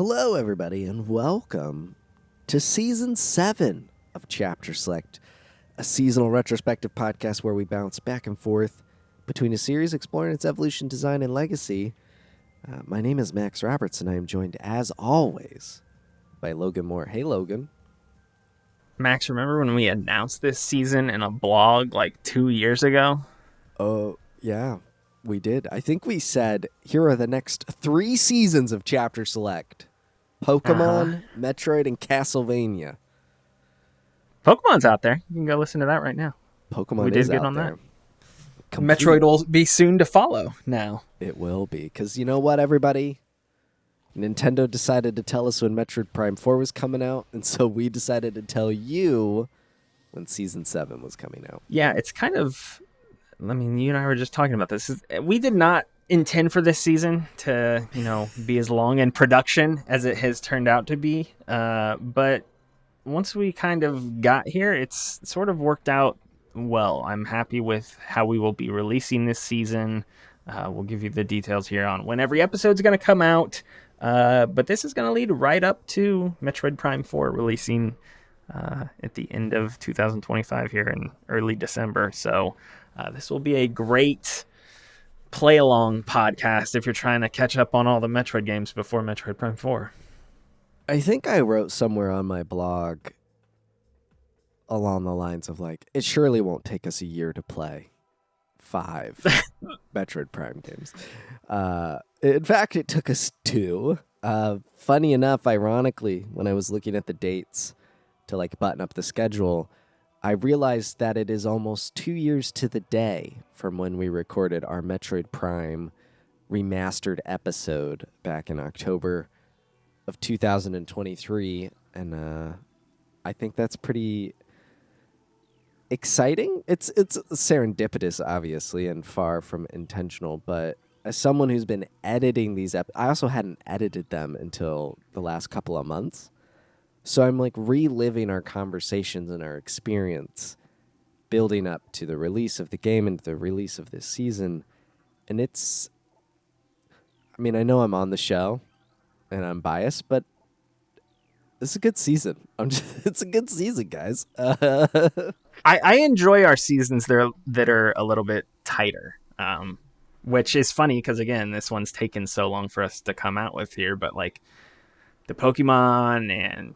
Hello, everybody, and welcome to Season 7 of Chapter Select, a seasonal retrospective podcast where we bounce back and forth between a series exploring its evolution, design, and legacy. My name is Max Roberts, and I am joined, as always, by Logan Moore. Hey, Logan. Max, remember when we announced this season in a blog like 2 years ago? Oh, yeah, we did. I think we said, here are the next 3 seasons of Chapter Select. Pokemon, Metroid, and Castlevania. Pokemon's out there. You can go listen to that right now. Pokemon we did is good out on there. That. Metroid will be soon to follow now. It will be. Because you know what, everybody? Nintendo decided to tell us when Metroid Prime 4 was coming out, and so we decided to tell you when Season 7 was coming out. Yeah, it's kind of... I mean, you and I were just talking about this. We did not intend for this season to, be as long in production as it has turned out to be. But once we kind of got here, it's sort of worked out well. I'm happy with how we will be releasing this season. We'll give you the details here on when every episode's going to come out. But this is going to lead right up to Metroid Prime 4 releasing at the end of 2025 here in early December. So this will be a great play-along podcast if you're trying to catch up on all the Metroid games before Metroid Prime 4. I think I wrote somewhere on my blog along the lines of it surely won't take us a year to play 5 Metroid Prime games. In fact, it took us 2. Funny enough, ironically, when I was looking at the dates to button up the schedule, I realized that it is almost 2 years to the day from when we recorded our Metroid Prime Remastered episode back in October of 2023, and I think that's pretty exciting. It's serendipitous, obviously, and far from intentional, but as someone who's been editing these I also hadn't edited them until the last couple of months. So I'm reliving our conversations and our experience building up to the release of the game and the release of this season. And I know I'm on the show and I'm biased, but it's a good season. It's a good season, guys. I enjoy our seasons that are a little bit tighter, which is funny because, again, this one's taken so long for us to come out with here. But the Pokemon and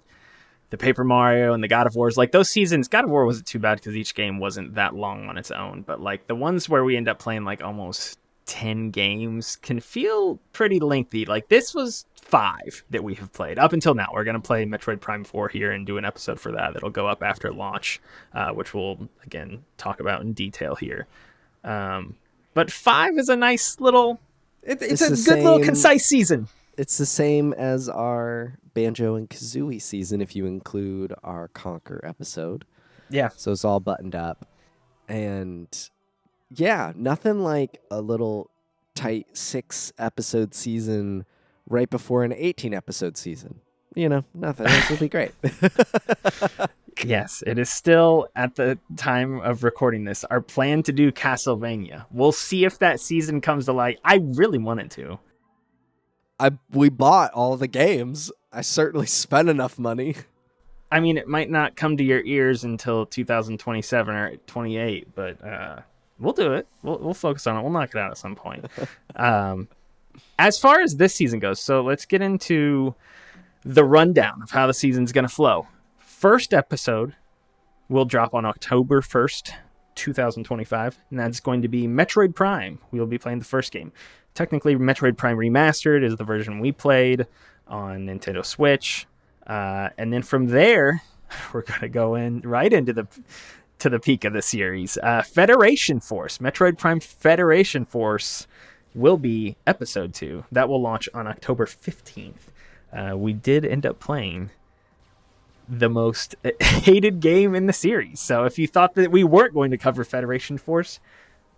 the Paper Mario and the God of Wars, those seasons, God of War wasn't too bad because each game wasn't that long on its own. But the ones where we end up playing almost 10 games can feel pretty lengthy. This was 5 that we have played up until now. We're going to play Metroid Prime 4 here and do an episode for that. That'll go up after launch, which we'll, again, talk about in detail here. But 5 is a nice little... It's a good little concise season. It's the same as our Banjo and Kazooie season if you include our Conquer episode. Yeah. So it's all buttoned up. And yeah, nothing like a little tight 6-episode season right before an 18-episode season. Nothing. This would be great. Yes, it is still, at the time of recording this, our plan to do Castlevania. We'll see if that season comes to light. I really wanted to. We bought all the games. I certainly spent enough money. I mean, it might not come to your ears until 2027 or 28, but we'll do it. We'll focus on it. We'll knock it out at some point. As far as this season goes, so let's get into the rundown of how the season's going to flow. First episode will drop on October 1st, 2025, and that's going to be Metroid Prime. We'll be playing the first game. Technically, Metroid Prime Remastered is the version we played on Nintendo Switch. And then from there, we're going to go right into the peak of the series. Federation Force, Metroid Prime Federation Force will be episode 2. That will launch on October 15th. We did end up playing the most hated game in the series. So if you thought that we weren't going to cover Federation Force,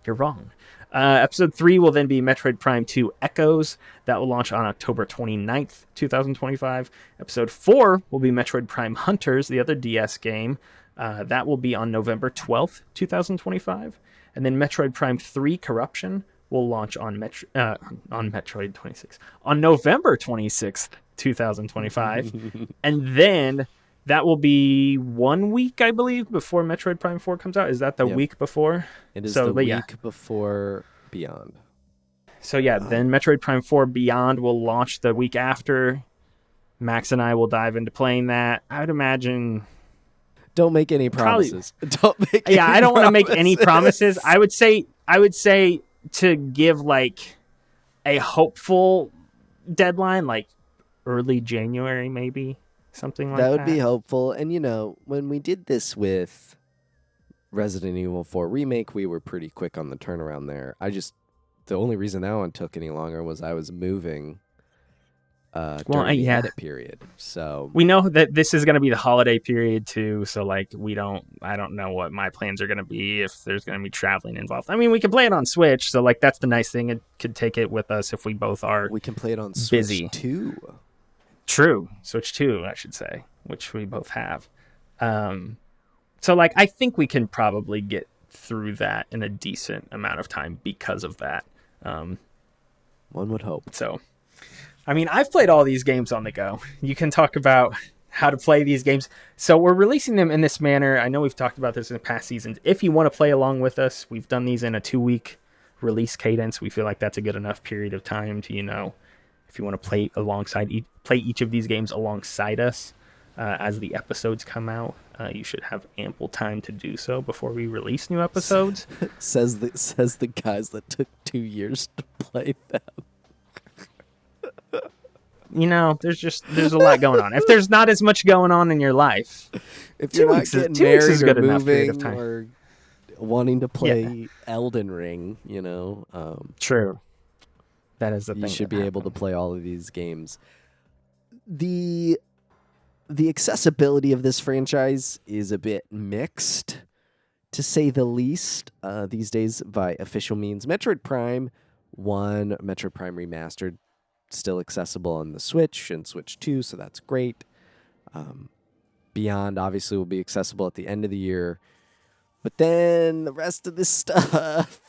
you're wrong. Episode 3 will then be Metroid Prime 2 Echoes. That will launch on October 29th, 2025. Episode 4 will be Metroid Prime Hunters, the other DS game. That will be on November 12th, 2025. And then Metroid Prime 3 Corruption will launch on Metroid 26 on November 26th, 2025, and then that will be 1 week, I believe, before Metroid Prime 4 comes out. Is that the Yep. week before? It is So, the but week before Beyond. So yeah, then Metroid Prime 4 Beyond will launch the week after. Max and I will dive into playing that. I would imagine. Don't make any promises. Don't make. Yeah, any I don't want to make promises. any promises. I would say to give like a hopeful deadline, like early January, maybe something like that. That would be helpful. And when we did this with Resident Evil 4 Remake, we were pretty quick on the turnaround there. The only reason that one took any longer was I was moving during the edit period. So we know that this is going to be the holiday period too. So like I don't know what my plans are going to be if there's going to be traveling involved. I mean, we can play it on Switch. So like that's the nice thing. It could take it with us if we both are. We can play it on busy. Switch 2. True, Switch 2, I should say, which we both have. So like I think we can probably get through that in a decent amount of time because of that. One would hope. So, I mean, I've played all these games on the go. You can talk about how to play these games. So we're releasing them in this manner. I know we've talked about this in the past seasons. If you want to play along with us, we've done these in a 2-week release cadence. We feel like that's a good enough period of time to, if you want to play play each of these games alongside us as the episodes come out. You should have ample time to do so before we release new episodes. says the guys that took 2 years to play them. There's a lot going on. If there's not as much going on in your life, if you're not getting married or moving or wanting to play Elden Ring, True. That is the thing. You should be able to play all of these games. The accessibility of this franchise is a bit mixed, to say the least, these days by official means. Metroid Prime 1, Metroid Prime Remastered, still accessible on the Switch and Switch 2, so that's great. Beyond, obviously, will be accessible at the end of the year. But then the rest of this stuff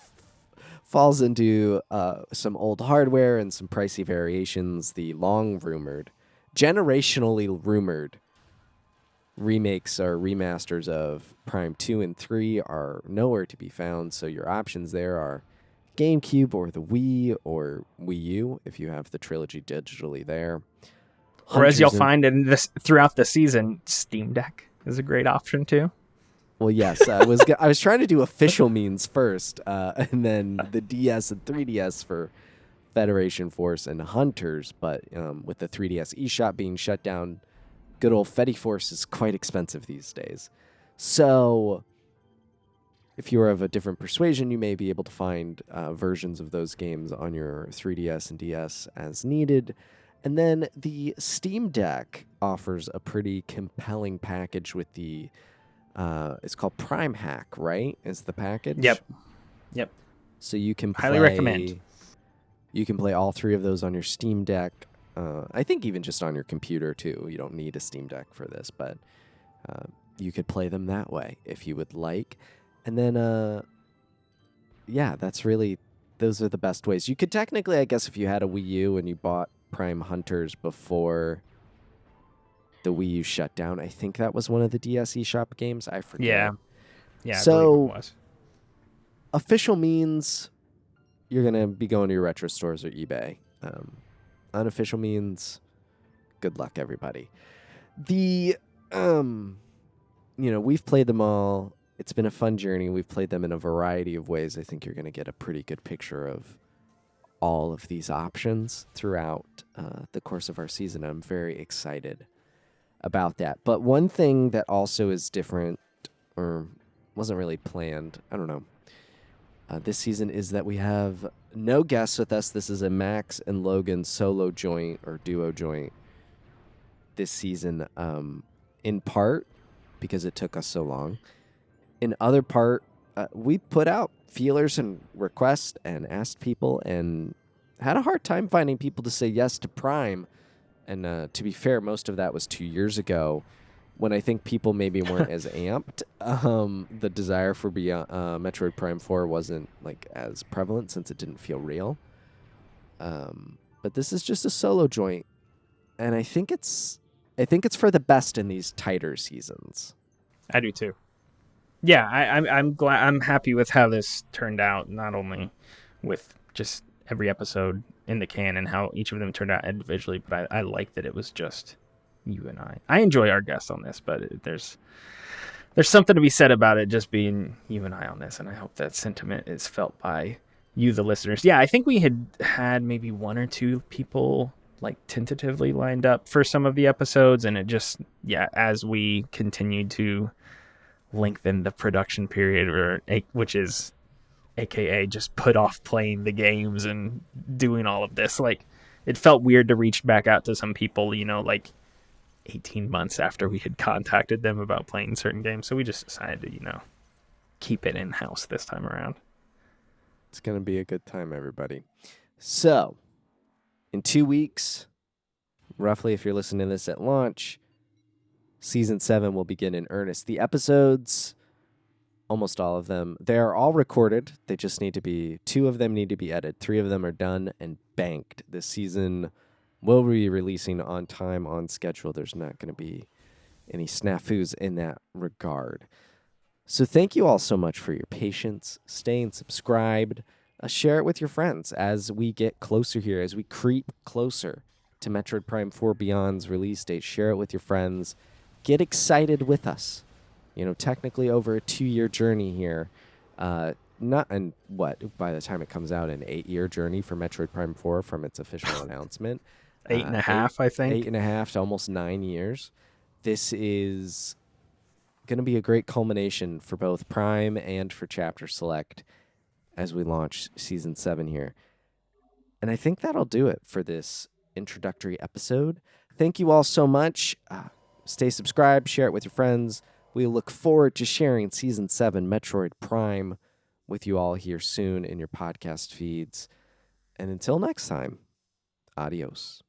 falls into some old hardware and some pricey variations. The long-rumored, generationally rumored remakes or remasters of Prime 2 and 3 are nowhere to be found, so your options there are GameCube or the Wii or Wii U if you have the trilogy digitally there. Or as you'll find throughout the season, Steam Deck is a great option too. Well, yes, I was trying to do official means first, and then the DS and 3DS for Federation Force and Hunters, but with the 3DS eShop being shut down, good old Fediforce is quite expensive these days. So if you're of a different persuasion, you may be able to find versions of those games on your 3DS and DS as needed. And then the Steam Deck offers a pretty compelling package with the it's called Prime Hack, right? Is the package? Yep. So you can highly recommend. You can play all 3 of those on your Steam Deck. I think even just on your computer too. You don't need a Steam Deck for this, but you could play them that way if you would like. And then, those are the best ways. You could technically, I guess, if you had a Wii U and you bought Prime Hunters before the Wii U shut down, I think that was one of the DS eShop games. I forget. Yeah. So, I believe it was. Official means you're going to be going to your retro stores or eBay. Unofficial means good luck, everybody. We've played them all. It's been a fun journey. We've played them in a variety of ways. I think you're going to get a pretty good picture of all of these options throughout the course of our season. I'm very excited about that. But one thing that also is different, or wasn't really planned, I don't know, this season is that we have no guests with us. This is a Max and Logan solo joint or duo joint this season, in part because it took us so long. In other part, we put out feelers and requests and asked people and had a hard time finding people to say yes to Prime. And to be fair, most of that was 2 years ago. when I think people maybe weren't as amped. The desire for Beyond, Metroid Prime 4 wasn't like as prevalent since it didn't feel real. But this is just a solo joint, and I think it's for the best in these tighter seasons. I do too. Yeah, I'm glad. I'm happy with how this turned out. Not only with just every episode in the can and how each of them turned out individually, but I like that it was just you and I. I enjoy our guests on this, but there's something to be said about it just being you and I on this, and I hope that sentiment is felt by you, the listeners. Yeah, I think we had maybe one or two people like tentatively lined up for some of the episodes, and it just, yeah, as we continued to lengthen the production period, which is aka just put off playing the games and doing all of this, like it felt weird to reach back out to some people, like 18 months after we had contacted them about playing certain games. So we just decided to keep it in house this time around. It's gonna be a good time, everybody. So in 2 weeks, roughly, if you're listening to this at launch, Season 7 will begin in earnest. The episodes, almost all of them, they are all recorded. They just need to be, 2 of them need to be edited. 3 of them are done and banked. This season will be releasing on time, on schedule. There's not going to be any snafus in that regard. So thank you all so much for your patience, staying subscribed. Share it with your friends as we get closer here, as we creep closer to Metroid Prime 4 Beyond's release date. Share it with your friends. Get excited with us. Technically over a 2-year journey here. By the time it comes out, an 8-year journey for Metroid Prime 4 from its official announcement. 8.5, I think. 8.5 to almost 9 years. This is going to be a great culmination for both Prime and for Chapter Select as we launch Season 7 here. And I think that'll do it for this introductory episode. Thank you all so much. Stay subscribed, share it with your friends. We look forward to sharing Season 7 Metroid Prime with you all here soon in your podcast feeds. And until next time, adios.